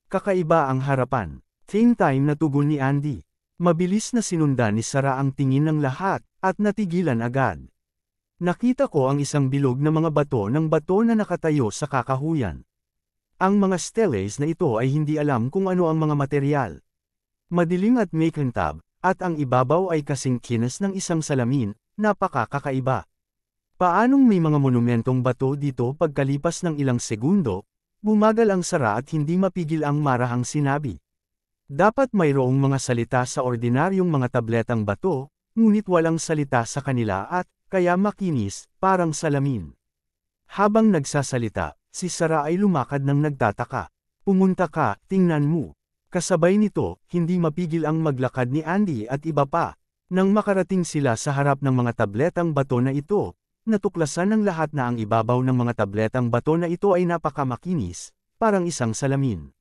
Kakaiba ang harapan. Same time na tugon ni Andy. Mabilis na sinundan ni Sara ang tingin ng lahat, at natigilan agad. Nakita ko ang isang bilog na mga bato na nakatayo sa kakahuyan. Ang mga steles na ito ay hindi alam kung ano ang mga material. Madilim at may kintab, at ang ibabaw ay kasing kinis ng isang salamin, napakakaiba. Paanong may mga monumentong bato dito pagkalipas ng ilang segundo? Bumagal ang Sara at hindi mapigil ang marahang sinabi. Dapat mayroong mga salita sa ordinaryong mga tabletang bato, ngunit walang salita sa kanila at, kaya makinis, parang salamin. Habang nagsasalita, si Sara ay lumakad ng nagtataka. Pumunta ka, tingnan mo. Kasabay nito, hindi mapigil ang maglakad ni Andy at iba pa. Nang makarating sila sa harap ng mga tabletang bato na ito, natuklasan ng lahat na ang ibabaw ng mga tabletang bato na ito ay napakamakinis, parang isang salamin.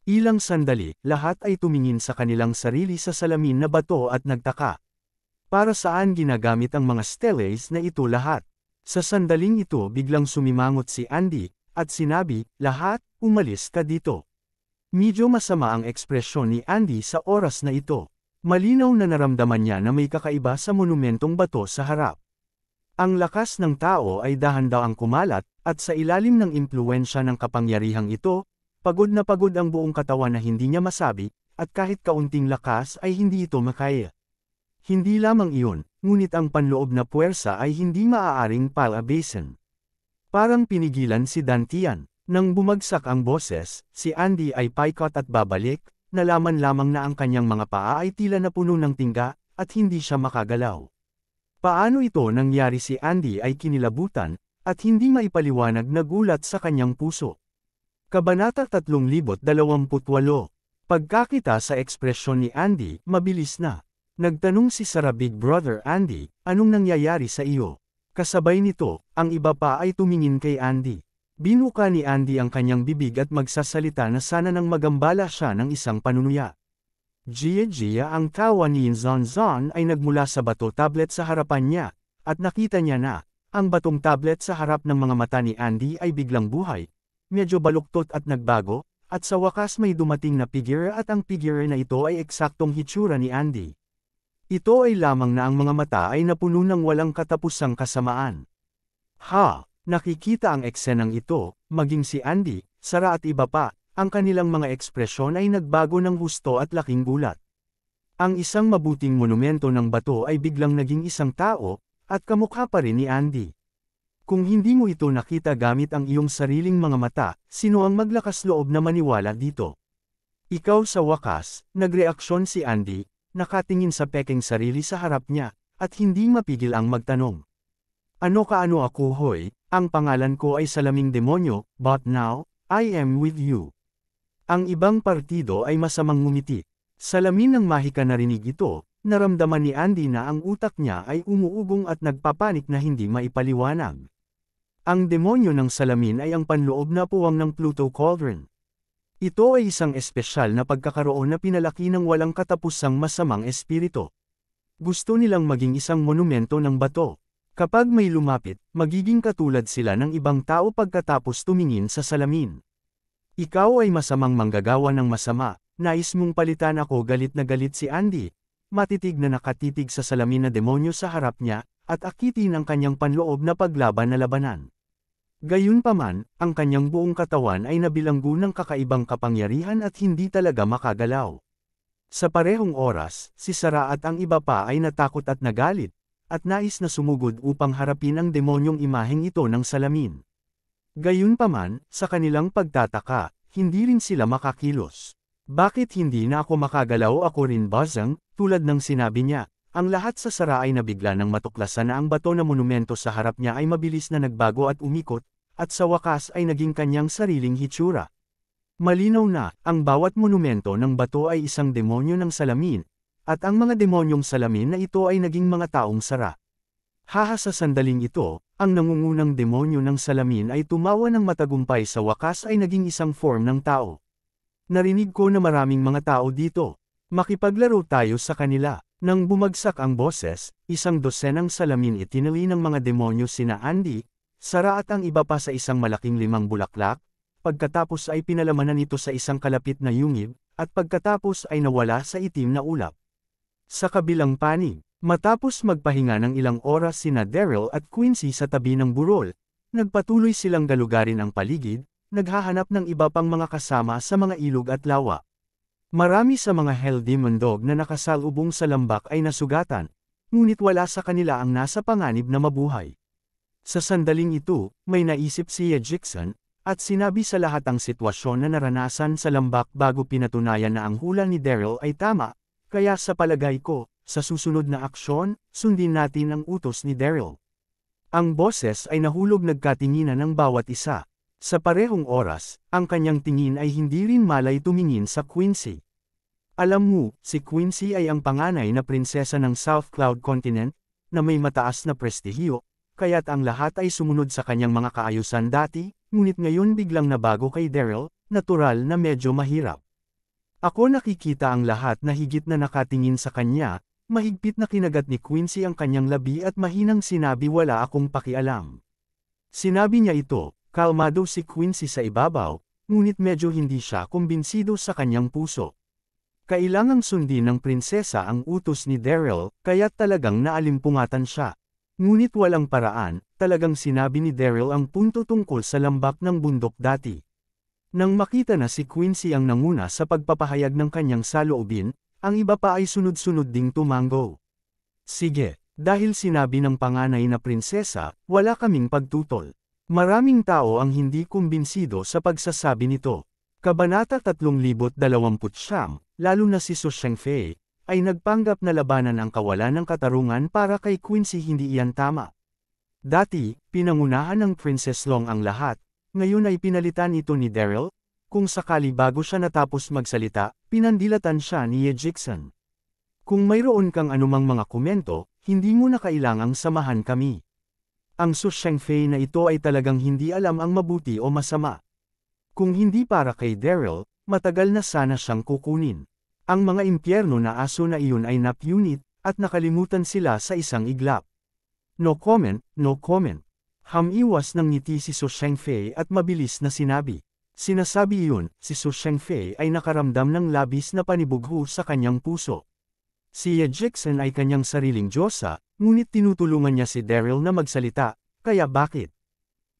Ilang sandali, lahat ay tumingin sa kanilang sarili sa salamin na bato at nagtaka. Para saan ginagamit ang mga steles na ito lahat? Sa sandaling ito biglang sumimangot si Andy, at sinabi, lahat, umalis ka dito. Medyo masama ang ekspresyon ni Andy sa oras na ito. Malinaw na naramdaman niya na may kakaiba sa monumentong bato sa harap. Ang lakas ng tao ay dahan-dahang kumalat, at sa ilalim ng impluwensya ng kapangyarihang ito, pagod na pagod ang buong katawan na hindi niya masabi, at kahit kaunting lakas ay hindi ito makaya. Hindi lamang iyon, ngunit ang panloob na puwersa ay hindi maaaring palabasin. Parang pinigilan si Dantian. Nang bumagsak ang boses, si Andy ay paikot at babalik, nalaman lamang na ang kanyang mga paa ay tila na puno ng tingga, at hindi siya makagalaw. Paano ito nangyari si Andy ay kinilabutan, at hindi maipaliwanag na gulat sa kanyang puso. Kabanata 328. Pagkakita sa ekspresyon ni Andy, mabilis na. Nagtanong si Sara, Big Brother Andy, anong nangyayari sa iyo? Kasabay nito, ang iba pa ay tumingin kay Andy. Binuka ni Andy ang kanyang bibig at magsasalita na sana nang magambala siya ng isang panunuya. Gia ang tawa ni Zon ay nagmula sa bato tablet sa harapan niya, at nakita niya na, ang batong tablet sa harap ng mga mata ni Andy ay biglang buhay. Medyo baluktot at nagbago, at sa wakas may dumating na figure at ang figure na ito ay eksaktong hitsura ni Andy. Ito ay lamang na ang mga mata ay napuno ng walang katapusang kasamaan. Nakikita ang eksenang ito, maging si Andy, Sara at iba pa, ang kanilang mga ekspresyon ay nagbago ng husto at laking gulat. Ang isang mabuting monumento ng bato ay biglang naging isang tao, at kamukha pa rin ni Andy. Kung hindi mo ito nakita gamit ang iyong sariling mga mata, sino ang maglakas loob na maniwala dito? Ikaw sa wakas, nagreaksyon si Andy, nakatingin sa peking sarili sa harap niya, at hindi mapigil ang magtanong. Ano ako hoy, ang pangalan ko ay Salaming Demonyo, but now, I am with you. Ang ibang partido ay masamang ngumiti. Salamin ng mahika narinig ito, naramdaman ni Andy na ang utak niya ay umuugong at nagpapanik na hindi maipaliwanag. Ang demonyo ng salamin ay ang panloob na puwang ng Pluto Cauldron. Ito ay isang espesyal na pagkakaroon na pinalaki ng walang katapusang masamang espiritu. Gusto nilang maging isang monumento ng bato. Kapag may lumapit, magiging katulad sila ng ibang tao pagkatapos tumingin sa salamin. Ikaw ay masamang manggagawa ng masama, nais mong palitan ako, galit na galit si Andy. Matitig na nakatitig sa salamin na demonyo sa harap niya, at akitin ang kanyang panloob na paglaban na labanan. Gayunpaman, ang kanyang buong katawan ay nabilanggo ng kakaibang kapangyarihan at hindi talaga makagalaw. Sa parehong oras, si Sara at ang iba pa ay natakot at nagalit, at nais na sumugod upang harapin ang demonyong imaheng ito ng salamin. Gayunpaman, sa kanilang pagtataka, hindi rin sila makakilos. Bakit hindi na ako makagalaw? Ako rin Bazang, tulad ng sinabi niya. Ang lahat sa Sara ay nabigla nang matuklasan na ang bato na monumento sa harap niya ay mabilis na nagbago at umikot, at sa wakas ay naging kanyang sariling hitsura. Malinaw na, ang bawat monumento ng bato ay isang demonyo ng salamin, at ang mga demonyong salamin na ito ay naging mga taong Sara. Sa sandaling ito, ang nangungunang demonyo ng salamin ay tumawa ng matagumpay, sa wakas ay naging isang form ng tao. Narinig ko na maraming mga tao dito. Makipaglaro tayo sa kanila. Nang bumagsak ang boses, isang dosenang salamin itinali ng mga demonyo sina Andy, Sara at ang iba pa sa isang malaking limang bulaklak, pagkatapos ay pinalamanan ito sa isang kalapit na yungib, at pagkatapos ay nawala sa itim na ulap. Sa kabilang panig, matapos magpahinga ng ilang oras sina Daryl at Quincy sa tabi ng burol, nagpatuloy silang galugarin ang paligid, naghahanap ng iba pang mga kasama sa mga ilog at lawa. Marami sa mga Hell Demon Dog na nakasalubong sa lambak ay nasugatan, ngunit wala sa kanila ang nasa panganib na mabuhay. Sa sandaling ito, may naisip si Jackson, at sinabi sa lahat ang sitwasyon na naranasan sa lambak bago pinatunayan na ang hula ni Daryl ay tama, kaya sa palagay ko, sa susunod na aksyon, sundin natin ang utos ni Daryl. Ang boses ay nahulog nagkatinginan ng bawat isa. Sa parehong oras, ang kanyang tingin ay hindi rin malay tumingin sa Quincy. Alam mo, si Quincy ay ang panganay na prinsesa ng South Cloud Continent, na may mataas na prestihiyo, kaya't ang lahat ay sumunod sa kanyang mga kaayusan dati, ngunit ngayon biglang nabago kay Daryl, natural na medyo mahirap. Ako nakikita ang lahat na higit na nakatingin sa kanya, mahigpit na kinagat ni Quincy ang kanyang labi at mahinang sinabi wala akong pakialam. Sinabi niya ito, kalmado si Quincy sa ibabaw, ngunit medyo hindi siya kumbinsido sa kanyang puso. Kailangang sundin ng prinsesa ang utos ni Daryl, kaya't talagang naalimpungatan siya. Ngunit walang paraan, talagang sinabi ni Daryl ang punto tungkol sa lambak ng bundok dati. Nang makita na si Quincy ang nanguna sa pagpapahayag ng kanyang saloobin, ang iba pa ay sunod-sunod ding tumango. Sige, dahil sinabi ng panganay na prinsesa, wala kaming pagtutol. Maraming tao ang hindi kumbinsido sa pagsasabi nito. Kabanata 329, lalo na si Su Shengfei, ay nagpanggap na labanan ang kawalan ng katarungan para kay Quincy hindi iyan tama. Dati, pinangunahan ng Princess Long ang lahat, ngayon ay pinalitan ito ni Daryl, kung sakali bago siya natapos magsalita, pinandilatan siya ni Jackson. Kung mayroon kang anumang mga komento, hindi mo na kailangang samahan kami. Ang Su Shengfei na ito ay talagang hindi alam ang mabuti o masama. Kung hindi para kay Daryl, matagal na sana siyang kukunin. Ang mga impyerno na aso na iyon ay napunit, at nakalimutan sila sa isang iglap. No comment, no comment. Hamiwas ng ngiti si Su Shengfei at mabilis na sinabi. Sinasabi iyon, si Su Shengfei ay nakaramdam ng labis na panibugho sa kanyang puso. Si Jackson ay kanyang sariling diyosa, ngunit tinutulungan niya si Daryl na magsalita, kaya bakit?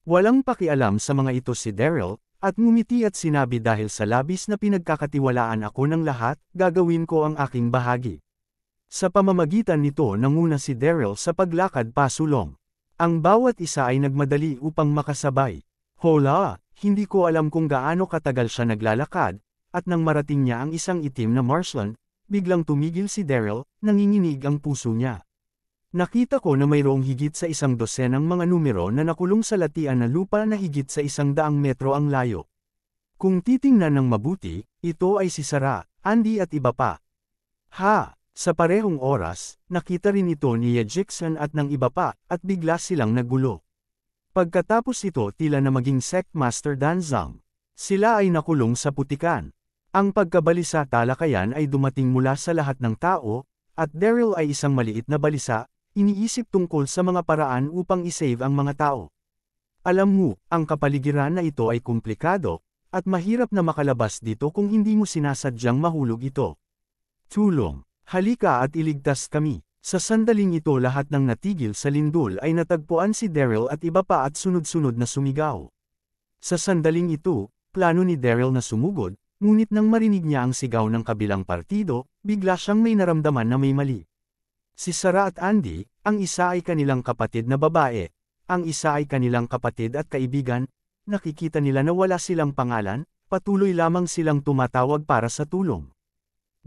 Walang pakialam sa mga ito si Daryl, at ngumiti at sinabi dahil sa labis na pinagkakatiwalaan ako ng lahat, gagawin ko ang aking bahagi. Sa pamamagitan nito nanguna si Daryl sa paglakad pasulong. Ang bawat isa ay nagmadali upang makasabay. Hola, hindi ko alam kung gaano katagal siya naglalakad, at nang marating niya ang isang itim na marshland, biglang tumigil si Daryl, nanginginig ang puso niya. Nakita ko na mayroong higit sa 100 mga numero na nakulong sa latian na lupa na higit sa 100 metro ang layo. Kung titingnan ng mabuti, ito ay si Sarah, Andy at iba pa. Ha! Sa parehong oras, nakita rin ito ni Jackson at ng iba pa, at bigla silang nagulo. Pagkatapos ito tila na maging Sect Master Danzang. Sila ay nakulong sa putikan. Ang pagkabalisa talakayan ay dumating mula sa lahat ng tao, at Daryl ay isang maliit na balisa, iniisip tungkol sa mga paraan upang isave ang mga tao. Alam mo, ang kapaligiran na ito ay komplikado, at mahirap na makalabas dito kung hindi mo sinasadyang mahulog ito. Tulong, halika at iligtas kami. Sa sandaling ito lahat ng natigil sa lindol ay natagpuan si Daryl at iba pa at sunod-sunod na sumigaw. Sa sandaling ito, plano ni Daryl na sumugod, ngunit nang marinig niya ang sigaw ng kabilang partido, bigla siyang may naramdaman na may mali. Si Sarah at Andy, ang isa ay kanilang kapatid na babae, ang isa ay kanilang kapatid at kaibigan, nakikita nila na wala silang pangalan, patuloy lamang silang tumatawag para sa tulong.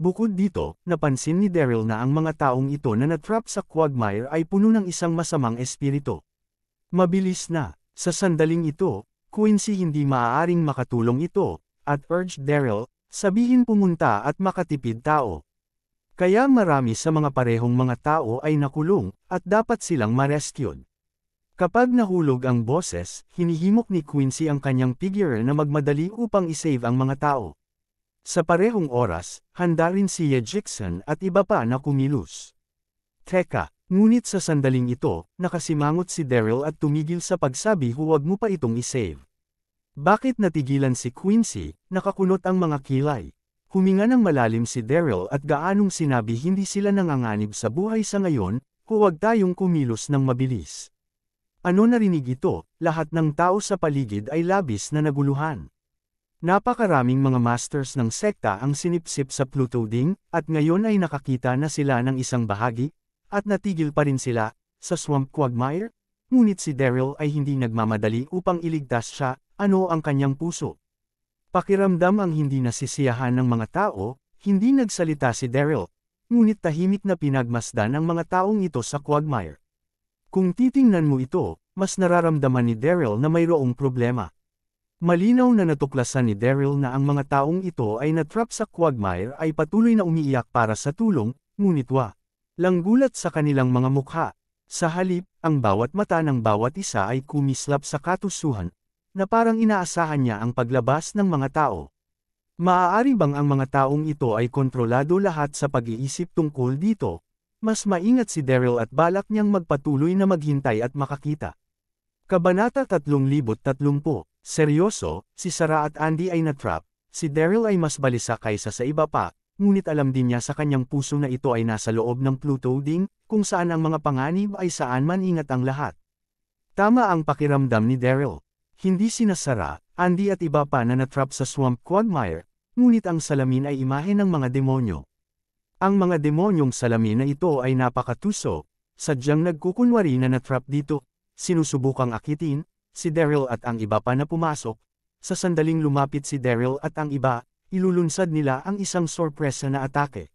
Bukod dito, napansin ni Daryl na ang mga taong ito na natrap sa quagmire ay puno ng isang masamang espiritu. Mabilis na, sa sandaling ito, Quincy hindi maaaring makatulong ito, at urged Daryl, sabihin pumunta at makatipid tao. Kaya marami sa mga parehong mga tao ay nakulong, at dapat silang ma-rescued. Kapag nahulog ang boses, hinihimok ni Quincy ang kanyang figure na magmadali upang isave ang mga tao. Sa parehong oras, handa rin si Jackson at iba pa na kumilos. Teka, ngunit sa sandaling ito, nakasimangot si Daryl at tumigil sa pagsabi huwag mo pa itong isave. Bakit natigilan si Quincy, nakakunot ang mga kilay? Huminga ng malalim si Daryl at gaanong sinabi hindi sila nanganganib sa buhay sa ngayon, huwag tayong kumilos ng mabilis. Ano narinig ito, lahat ng tao sa paligid ay labis na naguluhan. Napakaraming mga masters ng sekta ang sinipsip sa Pluto Ding, at ngayon ay nakakita na sila ng isang bahagi, at natigil pa rin sila, sa Swamp Quagmire, ngunit si Daryl ay hindi nagmamadali upang iligtas siya, ano ang kanyang puso. Pakiramdam ang hindi nasisiyahan ng mga tao, hindi nagsalita si Daryl, ngunit tahimik na pinagmasdan ang mga taong ito sa Quagmire. Kung titingnan mo ito, mas nararamdaman ni Daryl na mayroong problema. Malinaw na natuklasan ni Daryl na ang mga taong ito ay natrap sa Quagmire ay patuloy na umiiyak para sa tulong, ngunit walang gulat sa kanilang mga mukha. Sa halip, ang bawat mata ng bawat isa ay kumislap sa katusuhan, na parang inaasahan niya ang paglabas ng mga tao. Maaari bang ang mga taong ito ay kontrolado lahat sa pag-iisip tungkol dito? Mas maingat si Daryl at balak niyang magpatuloy na maghintay at makakita. Kabanata 330. Seryoso, si Sarah at Andy ay natrap, si Daryl ay mas balisa kaysa sa iba pa, ngunit alam din niya sa kanyang puso na ito ay nasa loob ng Pluto Ding, kung saan ang mga panganib ay saan man ingat ang lahat. Tama ang pakiramdam ni Daryl. Hindi sina Sarah, Andy at iba pa na natrap sa Swamp Quagmire, ngunit ang salamin ay imahe ng mga demonyo. Ang mga demonyong salamin na ito ay napakatuso, sadyang nagkukunwari na natrap dito, sinusubukang akitin, si Daryl at ang iba pa na pumasok, sa sandaling lumapit si Daryl at ang iba, ilulunsad nila ang isang sorpresa na atake.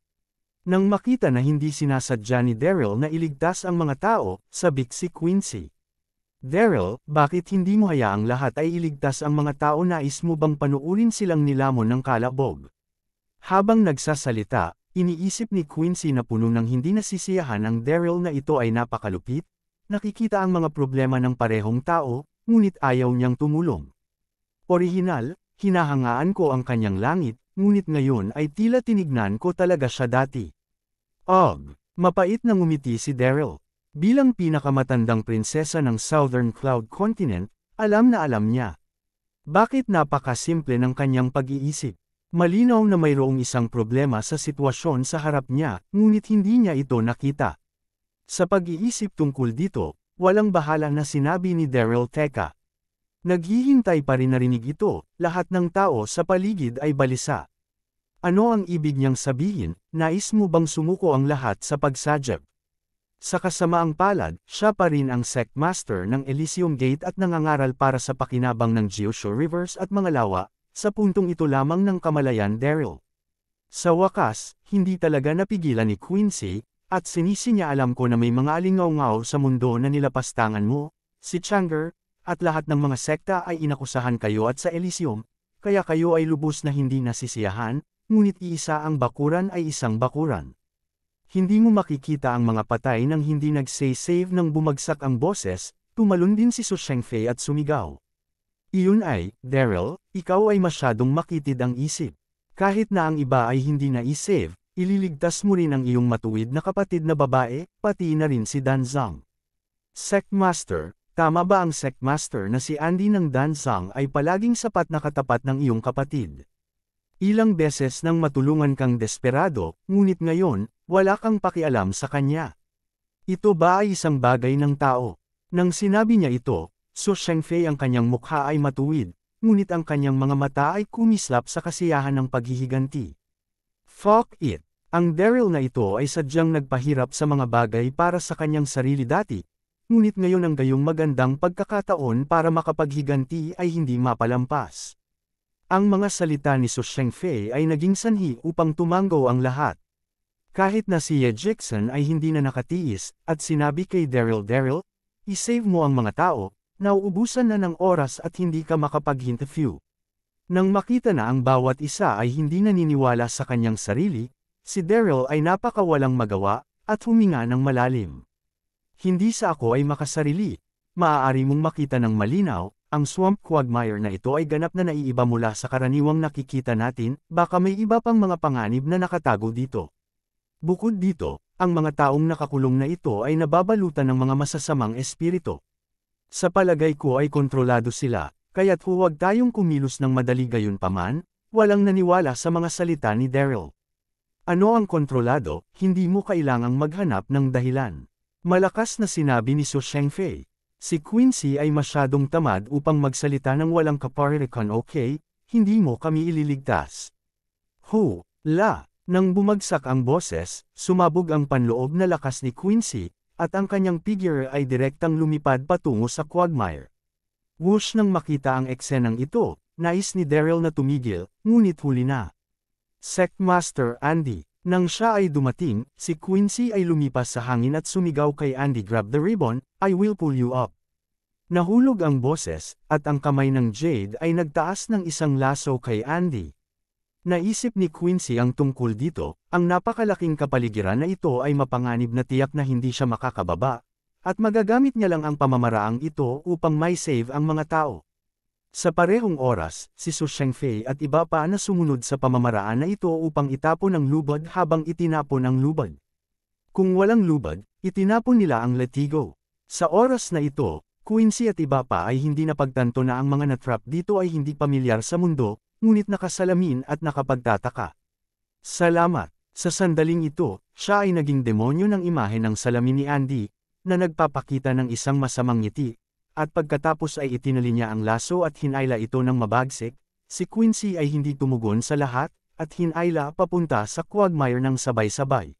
Nang makita na hindi sinasadya ni Daryl na iligtas ang mga tao, sabik si Quincy. Daryl, bakit hindi mo hayaang lahat ay iligtas ang mga tao? Nais mo bang panuurin silang nilamon ng kalabog? Habang nagsasalita, iniisip ni Quincy na puno ng hindi nasisiyahan ang Daryl na ito ay napakalupit, nakikita ang mga problema ng parehong tao, ngunit ayaw niyang tumulong. Orihinal, hinahangaan ko ang kanyang langit, ngunit ngayon ay tila tinignan ko talaga siya dati. Mapait na ngumiti si Daryl. Bilang pinakamatandang prinsesa ng Southern Cloud Continent, alam na alam niya. Bakit napakasimple ng kanyang pag-iisip? Malinaw na mayroong isang problema sa sitwasyon sa harap niya, ngunit hindi niya ito nakita. Sa pag-iisip tungkol dito, walang bahala na sinabi ni Daryl, teka. Naghihintay pa rin narinig ito, lahat ng tao sa paligid ay balisa. Ano ang ibig niyang sabihin? Nais mo bang sumuko ang lahat sa pagsadyap? Sa kasamaang palad, siya pa rin ang sect master ng Elysium Gate at nangangaral para sa pakinabang ng Geoshore Rivers at mga lawa, sa puntong ito lamang ng kamalayan Daryl. Sa wakas, hindi talaga napigilan ni Quincy, at sinisi niya alam ko na may mga alingaw-ngaw sa mundo na nilapastangan mo, si Changer, at lahat ng mga sekta ay inakusahan kayo at sa Elysium, kaya kayo ay lubos na hindi nasisiyahan, ngunit iisa ang bakuran ay isang bakuran. Hindi mo makikita ang mga patay nang hindi nag-say-save nang bumagsak ang boses, tumalon din si Su Shengfei at sumigaw. Iyon ay, Daryl, ikaw ay masyadong makitid ang isip. Kahit na ang iba ay hindi na-i-save, ililigtas mo rin ang iyong matuwid na kapatid na babae, pati na rin si Danzang. Sect Master, tama ba ang Sect Master na si Andy ng Danzang ay palaging sapat na katapat ng iyong kapatid? Ilang beses nang matulungan kang desperado, ngunit ngayon, wala kang pakialam sa kanya. Ito ba ay isang bagay ng tao? Nang sinabi niya ito, Su Shengfei ang kanyang mukha ay matuwid, ngunit ang kanyang mga mata ay kumislap sa kasiyahan ng paghihiganti. Fuck it! Ang Daryl na ito ay sadyang nagpahirap sa mga bagay para sa kanyang sarili dati, ngunit ngayon ang gayong magandang pagkakataon para makapaghiganti ay hindi mapalampas. Ang mga salita ni Su Shengfei ay naging sanhi upang tumanggo ang lahat. Kahit na si Ye Jixun ay hindi na nakatiis, at sinabi kay Daryl, i-save mo ang mga tao, nauubusan na ng oras at hindi ka makapag-interview. Nang makita na ang bawat isa ay hindi naniniwala sa kanyang sarili, si Daryl ay napakawalang magawa, at huminga ng malalim. Hindi sa ako ay makasarili. Maaari mong makita ng malinaw, ang Swamp Quagmire na ito ay ganap na naiiba mula sa karaniwang nakikita natin, baka may iba pang mga panganib na nakatago dito. Bukod dito, ang mga taong nakakulong na ito ay nababalutan ng mga masasamang espiritu. Sa palagay ko ay kontrolado sila, kaya't huwag tayong kumilos ng madali. Gayunpaman, Walang naniwala sa mga salita ni Daryl. Ano ang kontrolado, hindi mo kailangang maghanap ng dahilan. Malakas na sinabi ni Su Shengfei. Si Quincy ay masyadong tamad upang magsalita ng walang kaparikan, okay, hindi mo kami ililigtas. La! Nang bumagsak ang boses, sumabog ang panloob na lakas ni Quincy, at ang kanyang figure ay direktang lumipad patungo sa Quagmire. Whoosh nang makita ang eksenang ito, nais ni Daryl na tumigil, ngunit huli na. Sectmaster Andy. Nang siya ay dumating, si Quincy ay lumipas sa hangin at sumigaw kay Andy, "Grab the ribbon, I will pull you up." Nahulog ang boses, at ang kamay ng Jade ay nagtaas ng isang laso kay Andy. Naisip ni Quincy ang tungkol dito, ang napakalaking kapaligiran na ito ay mapanganib na tiyak na hindi siya makakababa, at magagamit niya lang ang pamamaraang ito upang may save ang mga tao. Sa parehong oras, si Su Shengfei at iba pa na sumunod sa pamamaraan na ito upang itapon ang lubad habang itinapon ang lubad. Kung walang lubad, itinapon nila ang latigo. Sa oras na ito, Quincy at iba pa ay hindi napagtanto na ang mga natrap dito ay hindi pamilyar sa mundo, ngunit nakasalamin at nakapagtataka. Salamat! Sa sandaling ito, siya ay naging demonyo ng imahe ng salamin ni Andy, na nagpapakita ng isang masamang ngiti, at pagkatapos ay itinali niya ang laso at hinayla ito ng mabagsik. Si Quincy ay hindi tumugon sa lahat, at hinayla papunta sa Quagmire ng sabay-sabay.